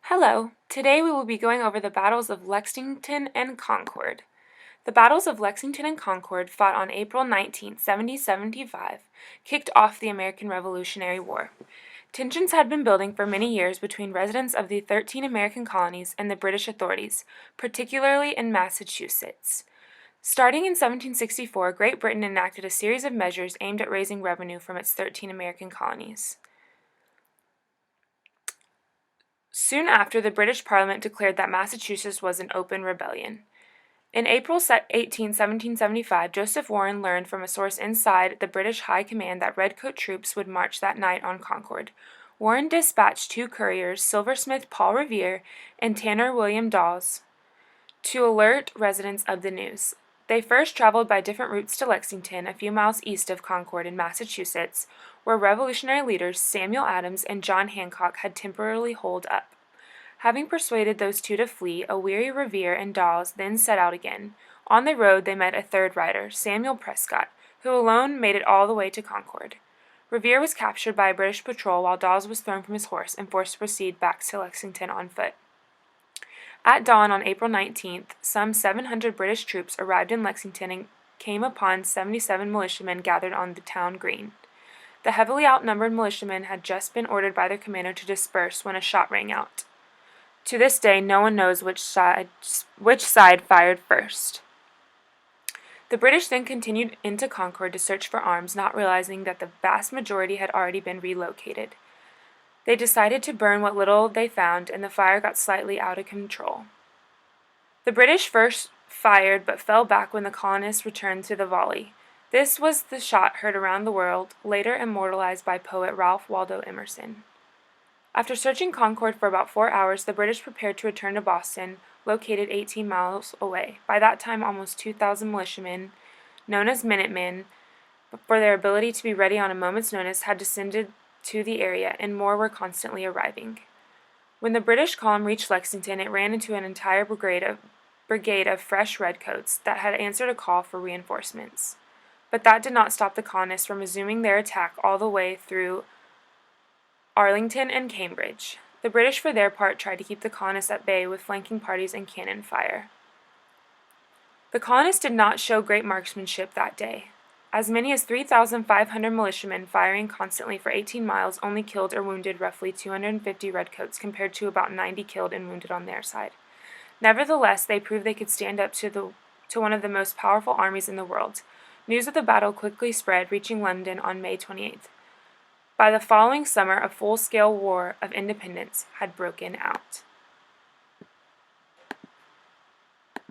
Hello, today we will be going over the battles of Lexington and Concord. The battles of Lexington and Concord, fought on April 19, 1775, kicked off the American Revolutionary War. Tensions had been building for many years between residents of the 13 American colonies and the British authorities, particularly in Massachusetts. Starting in 1764, Great Britain enacted a series of measures aimed at raising revenue from its 13 American colonies. Soon after, the British Parliament declared that Massachusetts was an open rebellion. In April 18, 1775, Joseph Warren learned from a source inside the British High Command that redcoat troops would march that night on Concord. Warren dispatched two couriers, silversmith Paul Revere and tanner William Dawes, to alert residents of the news. They first traveled by different routes to Lexington, a few miles east of Concord in Massachusetts, where Revolutionary leaders Samuel Adams and John Hancock had temporarily holed up. Having persuaded those two to flee, a weary Revere and Dawes then set out again. On the road they met a third rider, Samuel Prescott, who alone made it all the way to Concord. Revere was captured by a British patrol while Dawes was thrown from his horse and forced to proceed back to Lexington on foot. At dawn on April 19th, some 700 British troops arrived in Lexington and came upon 77 militiamen gathered on the town green. The heavily outnumbered militiamen had just been ordered by their commander to disperse when a shot rang out. To this day, no one knows which side fired first. The British then continued into Concord to search for arms, not realizing that the vast majority had already been relocated. They decided to burn what little they found, and the fire got slightly out of control. The British first fired but fell back when the colonists returned to the volley. This was the shot heard around the world, later immortalized by poet Ralph Waldo Emerson. After searching Concord for about 4 hours, the British prepared to return to Boston, located 18 miles away. By that time, almost 2,000 militiamen, known as Minutemen, for their ability to be ready on a moment's notice, had descended to the area, and more were constantly arriving. When the British column reached Lexington, it ran into an entire brigade of fresh redcoats that had answered a call for reinforcements. But that did not stop the colonists from resuming their attack all the way through Arlington and Cambridge. The British, for their part, tried to keep the colonists at bay with flanking parties and cannon fire. The colonists did not show great marksmanship that day. As many as 3,500 militiamen firing constantly for 18 miles only killed or wounded roughly 250 redcoats, compared to about 90 killed and wounded on their side. Nevertheless, they proved they could stand up to one of the most powerful armies in the world. News of the battle quickly spread, reaching London on May 28th. By the following summer, a full-scale war of independence had broken out.